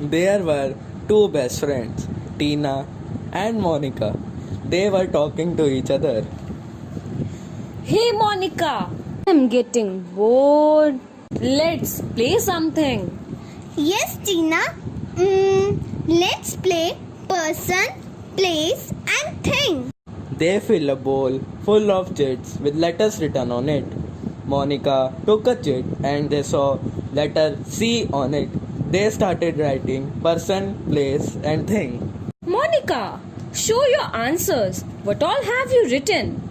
There were two best friends, Tina and Monica. They were talking to each other. Hey Monica, I'm getting bored. Let's play something. Yes, Tina. Let's play person, place, and thing. They filled a bowl full of chits with letters written on it. Monica took a chit and they saw letter C on it. They started writing person, place, and thing. Monica, show your answers. What all have you written?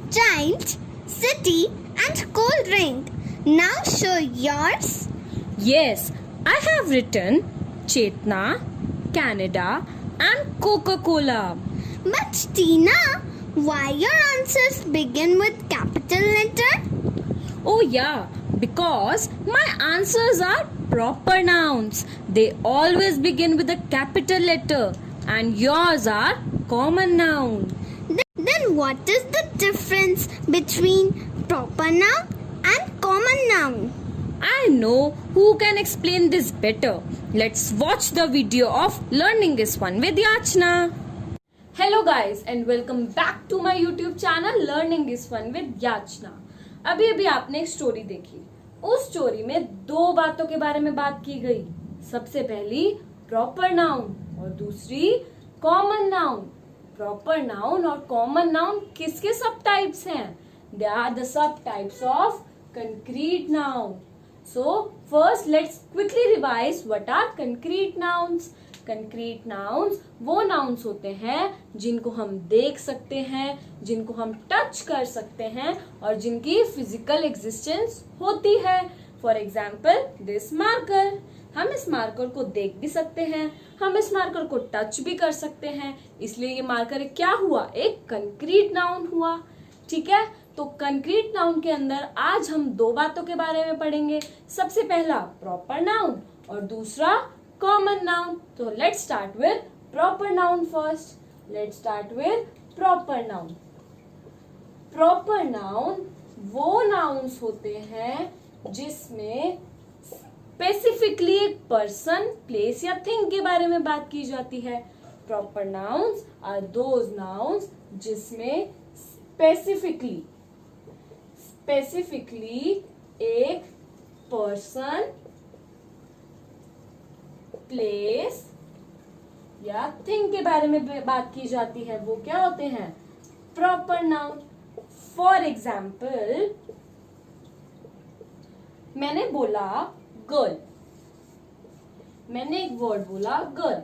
Child, city, and cold drink. Now show yours. Yes, I have written Chetna, Canada, and Coca-Cola. But Tina, why your answers begin with capital letter? Oh yeah, because my answers are proper nouns. They always begin with a capital letter, and yours are common noun. Then what is the difference between proper noun and common noun? I know who can explain this better. Let's watch the video of learning this one with Yachna. Hello guys and welcome back to my YouTube channel learning this one with Yachna. अभी आपने एक story देखी. उस story में दो बातों के बारे में बात की गई. सबसे पहली प्रॉपर नाउन और दूसरी कॉमन नाउन. प्रॉपर नाउन और कॉमन नाउन किसके सब टाइप्स हैं? They are the sub types of concrete noun. So first let's quickly revise what are concrete nouns. Concrete nouns वो nouns होते हैं जिनको हम देख सकते हैं, जिनको हम टच कर सकते हैं और जिनकी physical existence होती है. For example, this marker. हम इस मार्कर को देख भी सकते हैं, हम इस मार्कर को टच भी कर सकते हैं, इसलिए ये मार्कर क्या हुआ? एक कंक्रीट नाउन हुआ. ठीक है, तो कंक्रीट नाउन के अंदर आज हम दो बातों के बारे में पढ़ेंगे. सबसे पहला प्रॉपर नाउन और दूसरा कॉमन नाउन. तो let's start with proper noun first. Let's start with proper noun. Proper noun वो नाउन्स होते हैं जिसमें स्पेसिफिकली एक पर्सन, प्लेस या थिंग के बारे में बात की जाती है. Proper nouns are those nouns जिसमें स्पेसिफिकली एक पर्सन, प्लेस या थिंग के बारे में बात की जाती है. वो क्या होते हैं? Proper noun. फॉर एग्जाम्पल, मैंने बोला गर्ल. मैंने एक वर्ड बोला गर्ल.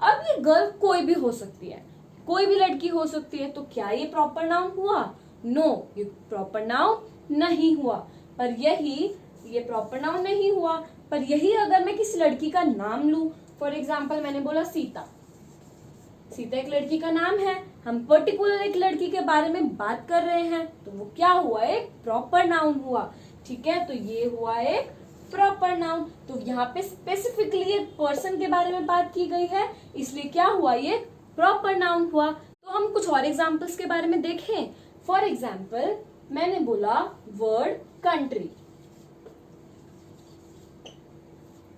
अब ये गर्ल कोई भी हो सकती है, कोई भी लड़की हो सकती है. तो क्या ये प्रॉपर नाउन हुआ? नो, ये प्रॉपर नाउन नहीं हुआ. पर ये प्रॉपर नाउन नहीं हुआ. पर यही अगर मैं किसी लड़की का नाम लूं, फॉर एग्जाम्पल मैंने बोला सीता. सीता एक लड़की का नाम है, हम पर्टिकुलर एक लड़की के बारे में बात कर रहे हैं, तो वो क्या हुआ? एक प्रॉपर नाउन हुआ. ठीक है, तो ये हुआ एक प्रॉपर नाउन. तो यहाँ पे स्पेसिफिकली एक पर्सन के बारे में बात की गई है, इसलिए क्या हुआ? ये प्रॉपर नाउन हुआ. तो हम कुछ और एग्जाम्पल्स के बारे में देखें. फॉर एग्जाम्पल, मैंने बोला वर्ड कंट्री.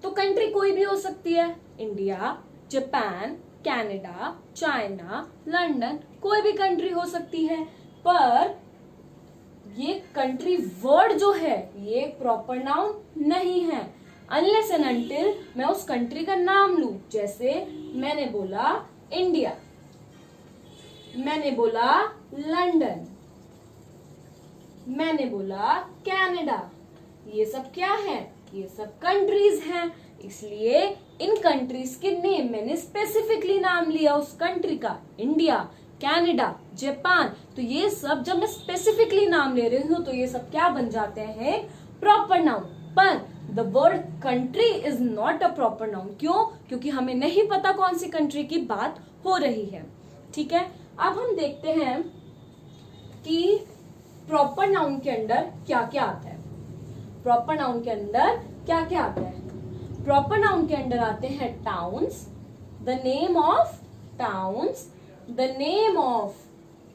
तो कंट्री कोई भी हो सकती है. India, Japan, Canada, China, London, कोई भी कंट्री हो सकती है. पर ये कंट्री वर्ड जो है ये प्रॉपर नाउन नहीं है अनलेस एंड अनटिल मैं उस कंट्री का नाम लूं. जैसे मैंने बोला इंडिया, मैंने बोला लंदन, मैंने बोला कनाडा. ये सब क्या है? ये सब कंट्रीज हैं. इसलिए इन कंट्रीज के नेम मैंने स्पेसिफिकली नाम लिया उस कंट्री का. India, Canada, Japan. तो ये सब जब मैं स्पेसिफिकली नाम ले रही हूँ तो ये सब क्या बन जाते हैं? Proper noun. पर the word country is not a proper noun. क्यों? क्योंकि हमें नहीं पता कौन सी कंट्री की बात हो रही है. ठीक है, अब हम देखते हैं कि प्रॉपर नाउन के अंदर क्या क्या आता है. प्रॉपर नाउन के अंदर क्या क्या आता है? प्रॉपर नाउन के अंदर आते हैं towns, the name of towns, the name of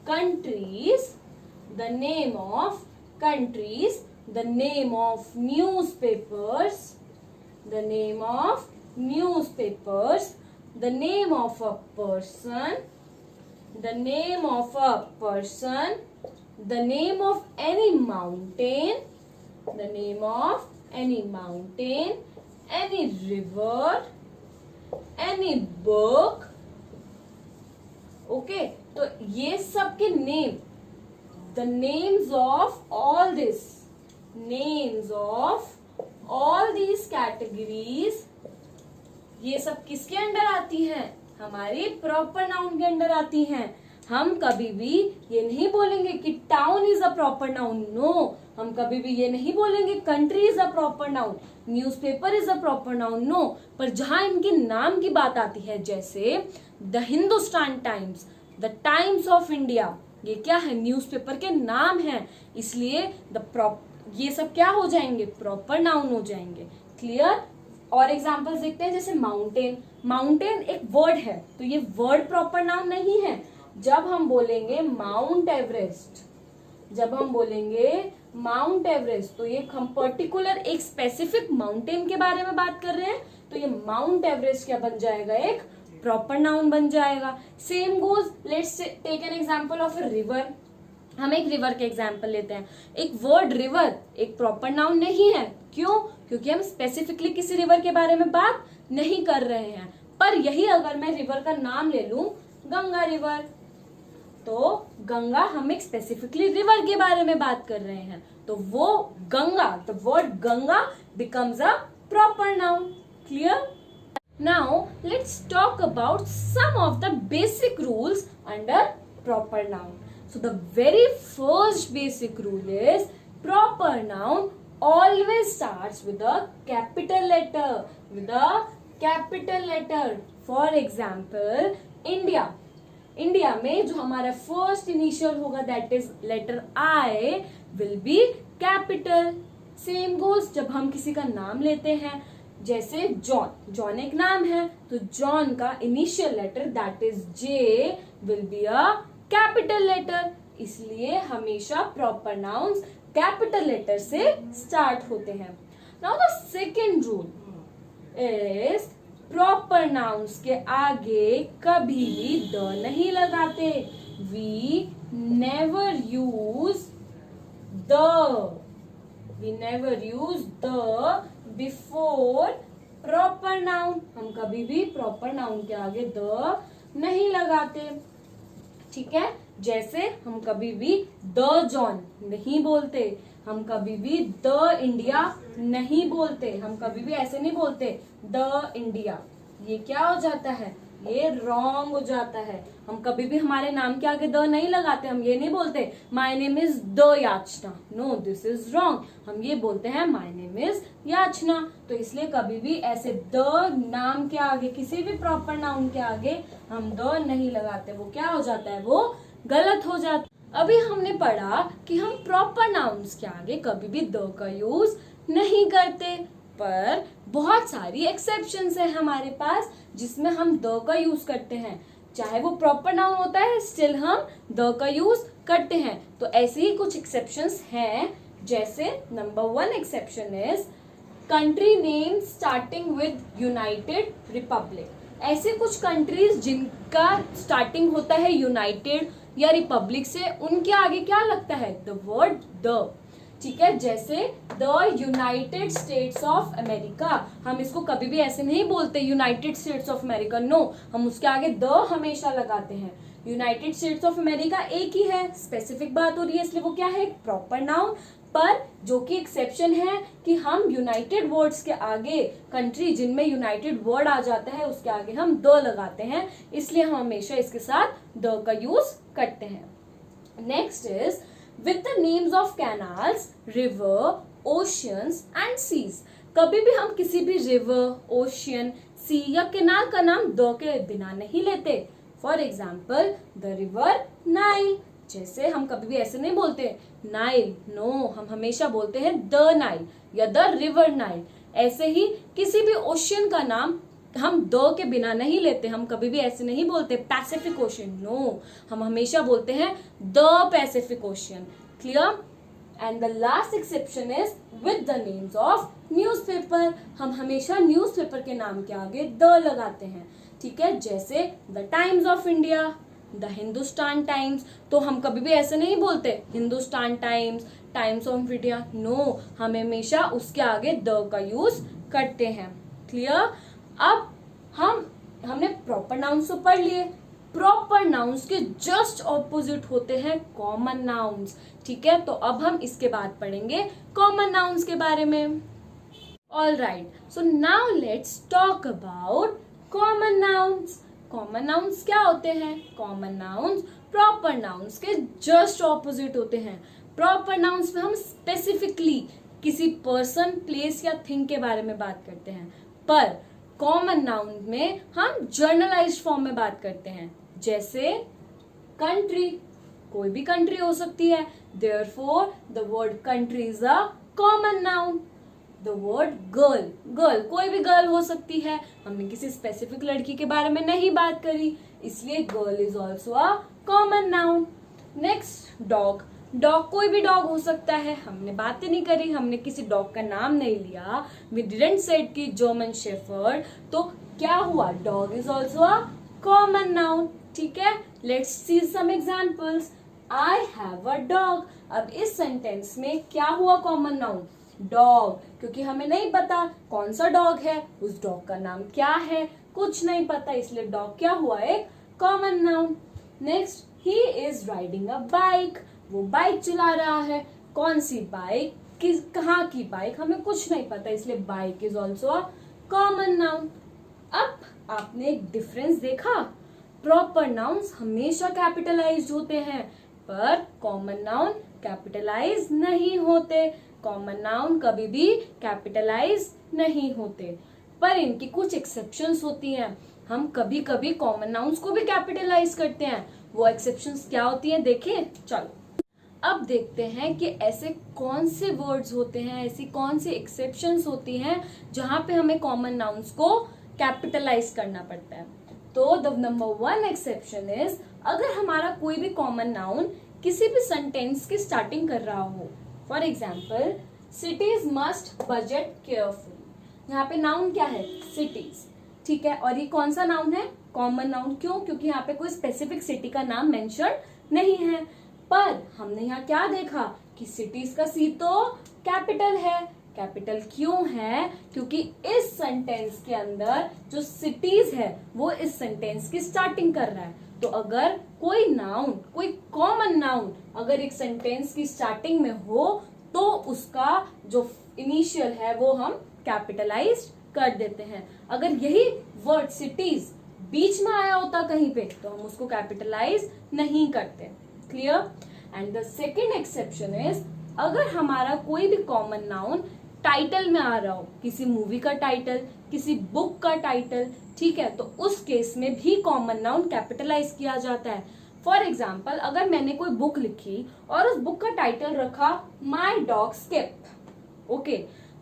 countries, the name of countries, the name of newspapers, the name of newspapers, the name of a person, the name of a person, the name of any mountain, the name of any mountain, any river, any book. Okay, तो ये सब के name, the names of all this, names of all these categories, ये सब किसके under आती हैं? हमारी प्रॉपर नाउन के अंडर आती हैं. हम कभी भी ये नहीं बोलेंगे कि town is a proper noun. No, हम कभी भी ये नहीं बोलेंगे country is a proper noun, newspaper is a proper noun. No, पर जहां इनके नाम की बात आती है, जैसे the Hindustan Times, the Times of India, ये क्या है? न्यूज़पेपर के नाम हैं, इसलिए ये सब क्या हो जाएंगे? प्रॉपर नाउन हो जाएंगे. क्लियर? और एग्जांपल्स देखते हैं, जैसे माउंटेन. माउंटेन एक वर्ड है, तो ये वर्ड प्रॉपर नाउन नहीं है. जब हम बोलेंगे माउंट एवरेस्ट, जब हम बोलेंगे माउंट एवरेस्ट, तो ये हम पर्टिकुलर एक स्पेसिफिक माउंटेन के बारे में बात कर रहे हैं, तो ये माउंट एवरेस्ट क्या बन जाएगा? एक प्रॉपर नाउन बन जाएगा. Same goes, let's take an example of a river. हम एक रिवर के एग्जांपल लेते हैं. एक वर्ड रिवर एक प्रॉपर नाउन नहीं है. क्यों? क्योंकि हम स्पेसिफिकली किसी रिवर के बारे में बात नहीं कर रहे हैं. पर यही अगर मैं रिवर का नाम ले लूं, गंगा रिवर, तो गंगा, हम एक स्पेसिफिकली रिवर के बारे में बात कर रहे हैं, तो वो Ganga, the word Ganga becomes a proper noun. Clear? Now let's talk about some of the basic rules under proper noun. So the very first basic rule is proper noun always starts with a capital letter, with a capital letter. For example, India. India में जो हमारा first initial होगा, that is letter I, will be capital. Same goes जब हम किसी का नाम लेते हैं, जैसे जॉन. जॉन एक नाम है, तो जॉन का initial letter that is J will be a capital letter. इसलिए हमेशा प्रॉपर नाउन्स कैपिटल लेटर से स्टार्ट होते हैं. Now the second rule is proper nouns के आगे कभी भी द नहीं लगाते. We never use the, we never use the before proper noun. हम कभी भी प्रॉपर नाउन के आगे द नहीं लगाते. ठीक है? जैसे हम कभी भी द जॉन नहीं बोलते, हम कभी भी द इंडिया नहीं बोलते, हम कभी भी ऐसे नहीं बोलते द इंडिया. ये क्या हो जाता है? ये रॉन्ग हो जाता है. हम कभी भी हमारे नाम के आगे द नहीं लगाते. हम ये नहीं बोलते my name is the Yachna. No, this is wrong. हम ये बोलते हैं माय नेम इज याचना. तो इसलिए कभी भी ऐसे द नाम के आगे, किसी भी प्रॉपर नाउन के आगे हम द नहीं लगाते. वो क्या हो जाता है? वो गलत हो जाता है. अभी हमने पढ़ा कि हम प्रॉपर नाउन्स के आगे कभी भी द का यूज नहीं करते, पर बहुत सारी एक्सेप्शंस है हमारे पास जिसमें हम द का यूज करते हैं. चाहे वो प्रॉपर नाउन होता है, स्टिल हम द का यूज करते हैं. तो ऐसे ही कुछ एक्सेप्शंस हैं. जैसे number 1 exception is country name starting with United Republic. ऐसे कुछ कंट्रीज जिनका स्टार्टिंग होता है यूनाइटेड या रिपब्लिक से, उनके आगे क्या लगता है? The word the. ठीक है? जैसे the United States of America. हम इसको कभी भी ऐसे नहीं बोलते United States of America. No, हम उसके आगे द हमेशा लगाते हैं. यूनाइटेड स्टेट्स ऑफ अमेरिका एक ही है, स्पेसिफिक बात हो रही है, इसलिए वो क्या है? Proper noun. पर जो कि एक्सेप्शन है कि हम यूनाइटेड वर्ड्स के आगे, कंट्री जिनमें यूनाइटेड वर्ड आ जाता है उसके आगे हम द लगाते हैं, इसलिए हम हमेशा इसके साथ द का यूज करते हैं. Next is with the names of canals, river, oceans and seas. कभी भी हम किसी भी river, ocean, sea या canal का नाम द के बिना नहीं लेते. For example, the river Nile. जैसे हम कभी भी ऐसे नहीं बोलते नाइल. नो, हम हमेशा बोलते हैं द नाइल या द रिवर नाइल. ऐसे ही किसी भी ओशियन का नाम हम द के बिना नहीं लेते. हम कभी भी ऐसे नहीं बोलते पैसिफिक ओशियन. नो, हम हमेशा बोलते हैं the Pacific ocean. Clear? And the last exception is with the names of newspaper. हम हमेशा न्यूज़पेपर के नाम के आगे द लगाते हैं, ठीक है. जैसे the Times of India, the Hindustan Times. तो हम कभी भी ऐसे नहीं बोलते Hindustan Times, Times of India. No, हम हमेशा उसके आगे द का यूज करते हैं. क्लियर. अब हमने प्रॉपर नाउन्स तो पढ़ लिए. प्रॉपर नाउन्स के जस्ट ऑपोजिट होते हैं कॉमन नाउन्स, ठीक है. तो अब हम इसके बाद पढ़ेंगे कॉमन नाउन्स के बारे में. All right, so now let's talk about common nouns. Common nouns क्या होते हैं? कॉमन नाउन्स प्रॉपर नाउन्स के जस्ट ऑपोजिट होते हैं. प्रॉपर नाउन्स में हम स्पेसिफिकली किसी पर्सन, प्लेस या थिंग के बारे में बात करते हैं, पर कॉमन नाउन में हम जर्नलाइज्ड फॉर्म में बात करते हैं. जैसे कंट्री, कोई भी कंट्री हो सकती है. Therefore the word country is a common noun. The word girl, girl कोई भी गर्ल हो सकती है. हमने किसी स्पेसिफिक लड़की के बारे में नहीं बात करी, इसलिए girl is also a common noun. Next dog, dog कोई भी डॉग हो सकता है. हमने बातें नहीं करी, हमने किसी डॉग का नाम नहीं लिया. वी डिडंट सेड कि जर्मन शेफर्ड. तो क्या हुआ? Dog is also a common noun, ठीक है. Let's see some examples. I have a dog. अब इस सेंटेंस में क्या हुआ कॉमन नाउन? डॉग, क्योंकि हमें नहीं पता कौन सा डॉग है, उस डॉग का नाम क्या है, कुछ नहीं पता, इसलिए डॉग क्या हुआ? एक common noun. Next, he is riding a bike. वो बाइक चला रहा है. कौन सी बाइक, किस कहाँ की बाइक, हमें कुछ नहीं पता, इसलिए bike is also a common noun. अब आपने एक डिफरेंस देखा. प्रॉपर नाउन्स हमेशा कैपिटलाइज्ड होते हैं, पर कॉमन नाउन कैपिटलाइज नहीं होते. कॉमन नाउन कभी भी कैपिटलाइज नहीं होते, पर इनकी कुछ एक्सेप्शंस होती हैं. हम कभी कभी कॉमन नाउन्स को भी कैपिटलाइज करते हैं. वो एक्सेप्शंस क्या होती हैं, देखें. चलो अब देखते हैं कि ऐसे कौन से वर्ड्स होते हैं, ऐसी कौन सी एक्सेप्शंस होती हैं जहां पे हमें कॉमन नाउन्स को कैपिटलाइज करना पड़ता है. तो द नंबर 1 एक्सेप्शन इज, अगर हमारा कोई भी कॉमन नाउन किसी भी सेंटेंस की स्टार्टिंग कर रहा हो. For example, cities must budget carefully. यहाँ पे नाउन क्या है? सिटीज, ठीक है. और ये कौन सा नाउन है? Common noun. क्यों? क्योंकि यहाँ पे कोई स्पेसिफिक सिटी का नाम मेंशन नहीं है. पर हमने यहाँ क्या देखा कि सिटीज का सी तो कैपिटल है. कैपिटल क्यों है? क्योंकि इस सेंटेंस के अंदर जो सिटीज है वो इस सेंटेंस की स्टार्टिंग कर रहा है. तो अगर कोई नाउन, कोई कॉमन नाउन अगर एक सेंटेंस की स्टार्टिंग में हो तो उसका जो इनिशियल है वो हम कैपिटलाइज कर देते हैं. अगर यही वर्ड सिटीज बीच में आया होता कहीं पे तो हम उसको कैपिटलाइज नहीं करते. Clear. And the second exception is, अगर हमारा कोई भी कॉमन नाउन टाइटल में आ रहा हो, किसी मूवी का टाइटल, किसी बुक का टाइटल, ठीक है, तो उस केस में भी कॉमन नाउन कैपिटलाइज किया जाता है. फॉर एग्जाम्पल, अगर मैंने कोई बुक लिखी और उस बुक का टाइटल रखा माई डॉग स्किप. ओके,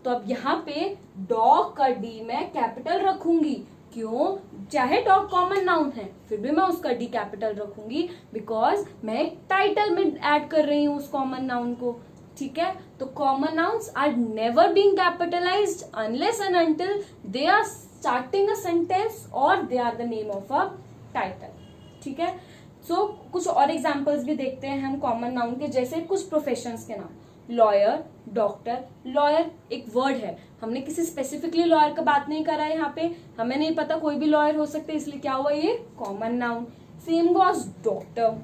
तो अब यहाँ पे डॉग का डी मैं कैपिटल रखूंगी. क्यों? चाहे डॉग कॉमन नाउन है फिर भी मैं उसका डी कैपिटल रखूंगी, बिकॉज मैं एक टाइटल में ऐड कर रही हूँ उस कॉमन नाउन को. ठीक है, तो common nouns are never being capitalised unless and until they are starting a sentence और they are the name of a title. ठीक है, सो कुछ और एग्जांपल्स भी देखते हैं हम कॉमन नाउन के. जैसे कुछ प्रोफेशंस के नाम, लॉयर, डॉक्टर. लॉयर एक वर्ड है, हमने किसी स्पेसिफिकली लॉयर का बात नहीं करा है. यहाँ पे हमें नहीं पता, कोई भी लॉयर हो सकते, इसलिए क्या हुआ ये common noun. Same was doctor.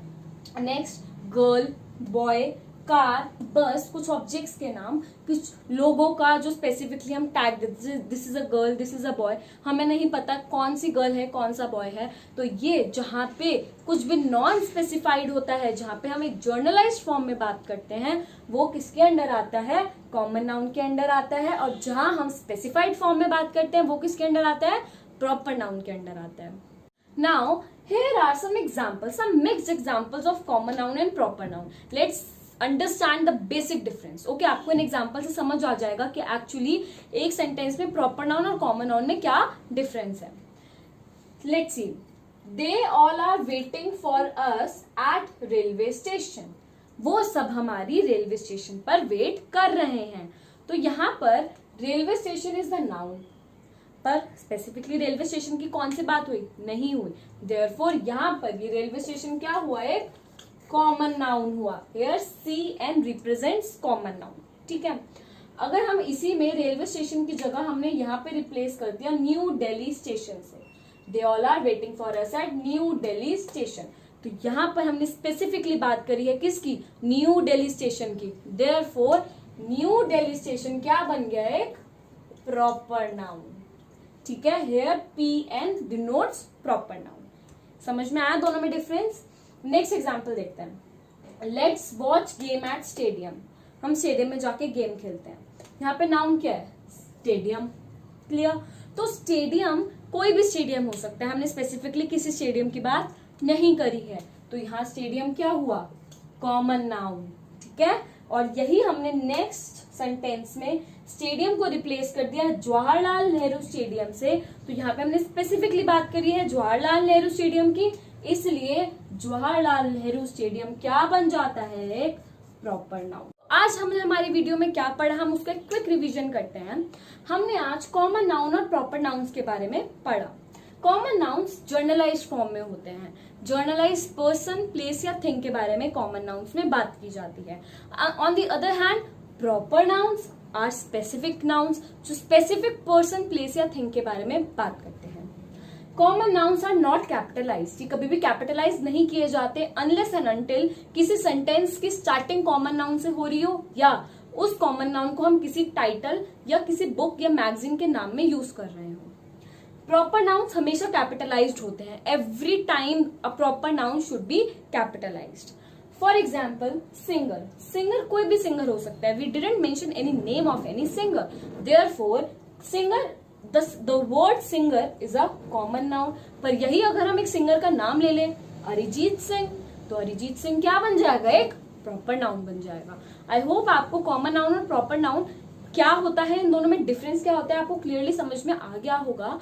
Next, girl, boy, car, बस. कुछ ऑब्जेक्ट्स के नाम, कुछ लोगों का जो स्पेसिफिकली हम टैग देते, this is a girl, this is a boy. हमें नहीं पता कौन सी गर्ल है कौन सा बॉय है. तो ये जहाँ पे कुछ भी नॉन स्पेसिफाइड होता है, जहाँ पे हम एक जर्नलाइज्ड फॉर्म में बात करते हैं, वो किसके अंडर आता है? कॉमन नाउन के अंडर आता है. और जहाँ हम स्पेसिफाइड फॉर्म में बात करते हैं वो किसके अंडर आता है? प्रॉपर नाउन के अंडर आता है. Now here are some examples, some mixed examples of common noun and proper noun. Let's understand the basic difference. Okay, आपको इन एग्जाम्पल से समझ आ जाएगा कि एक्चुअली एक सेंटेंस में प्रॉपर नाउन और कॉमन नाउन में क्या डिफरेंस है. Let's see. They all are waiting for us at railway station. वो सब हमारी रेलवे स्टेशन पर वेट कर रहे हैं. तो यहाँ पर railway station is the noun, पर स्पेसिफिकली रेलवे स्टेशन की कौन सी बात हुई? नहीं हुई। देयरफॉर यहाँ पर ये रेलवे स्टेशन क्या हुआ? एक कॉमन नाउन हुआ। Here CN represents common noun. ठीक है, अगर हम इसी में रेलवे स्टेशन की जगह हमने यहाँ पे रिप्लेस कर दिया न्यू दिल्ली स्टेशन से, they all are waiting for us at New Delhi station, तो यहाँ पर हमने स्पेसिफिकली बात करी है किसकी? न्यू दिल्ली स्टेशन की। देयरफॉर न्यू दिल्ली स्टेशन क्या बन गया? एक प्रॉपर नाउन। ठीक है, here PN denotes proper noun. समझ में आया दोनों में डिफरेंस? नेक्स्ट एग्जांपल देखते हैं। Let's watch game at stadium. हम स्टेडियम में जाके गेम खेलते हैं। यहाँ पे नाउन क्या है? स्टेडियम। क्लियर? तो स्टेडियम कोई भी स्टेडियम हो सकता है, हमने स्पेसिफिकली किसी स्टेडियम की बात नहीं करी है, तो यहाँ स्टेडियम क्या हुआ? Common noun. ठीक है, और यही हमने नेक्स्ट सेंटेंस में स्टेडियम को रिप्लेस कर दिया जवाहरलाल नेहरू स्टेडियम से, तो यहाँ पे हमने स्पेसिफिकली बात करी है जवाहरलाल नेहरू स्टेडियम की, इसलिए जवाहरलाल नेहरू स्टेडियम क्या बन जाता है? एक प्रॉपर नाउन। आज हमने हमारी वीडियो में क्या पढ़ा, हम उसका क्विक रिवीजन करते हैं। हमने आज कॉमन नाउन और प्रॉपर नाउन्स के बारे में पढ़ा। कॉमन नाउन्स जर्नलाइज्ड फॉर्म में होते हैं। जर्नलाइज्ड पर्सन, प्लेस या थिंग के बारे में कॉमन नाउन्स में बात की जाती है। On the other hand proper nouns are specific nouns, जो स्पेसिफिक पर्सन, प्लेस या थिंग के बारे में बात करते हैं। Common nouns are not capitalized, ये कभी भी कैपिटलाइज नहीं किए जाते अनलेस एंड अनटिल किसी सेंटेंस की स्टार्टिंग कॉमन नाउन से हो रही हो, या उस कॉमन नाउन को हम किसी टाइटल या किसी बुक या मैगजीन के नाम में यूज कर रहे हो। प्रॉपर नाउन्स हमेशा कैपिटलाइज्ड होते हैं। Every time a proper noun should be capitalized. For example singer, singer कोई भी सिंगर हो सकता है। We didn't mention any name of any singer, therefore singer, the word singer is a common noun। पर यही अगर हम एक सिंगर का नाम ले लें अरिजीत सिंह, तो अरिजीत सिंह क्या बन जाएगा? एक प्रॉपर नाउन बन जाएगा। आई होप आपको कॉमन नाउन और प्रॉपर नाउन क्या होता है, इन दोनों में डिफरेंस क्या होता है, आपको क्लियरली समझ में आ गया होगा।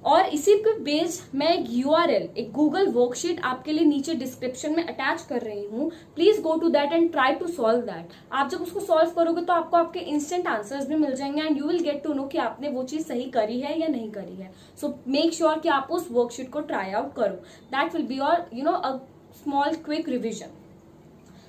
और इसी पे बेस्ड मैं एक URL, एक गूगल वर्कशीट आपके लिए नीचे डिस्क्रिप्शन में अटैच कर रही हूँ। Please go to that and try to solve that. आप जब उसको सॉल्व करोगे तो आपको आपके इंस्टेंट आंसर्स भी मिल जाएंगे and you will get to know कि आपने वो चीज सही करी है या नहीं करी है। सो मेक श्योर कि आप उस वर्कशीट को ट्राई आउट करो। That will be your a small quick revision.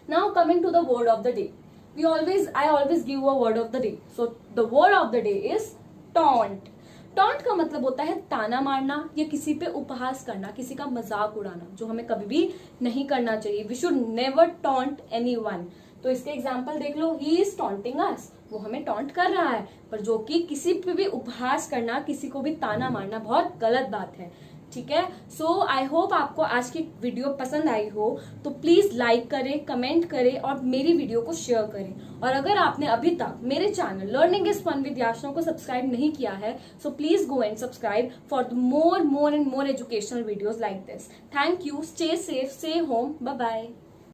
Now coming to the word of the day, I always give a word of the day. So the word of the day is taunt. Taunt का मतलब होता है ताना मारना या किसी पे उपहास करना, किसी का मजाक उड़ाना, जो हमें कभी भी नहीं करना चाहिए। We should never taunt anyone. तो इसके एग्जाम्पल देख लो, ही इज टॉन्टिंग अस, वो हमें टॉन्ट कर रहा है, पर जो कि किसी पे भी उपहास करना, किसी को भी ताना मारना बहुत गलत बात है। ठीक है, सो आई होप आपको आज की वीडियो पसंद आई हो, तो प्लीज लाइक करें, कमेंट करें और मेरी वीडियो को शेयर करें। और अगर आपने अभी तक मेरे channel learning is fun with Yachna को सब्सक्राइब नहीं किया है, so please go and subscribe for the more and more educational videos like this. Thank you, stay safe, stay home, bye bye.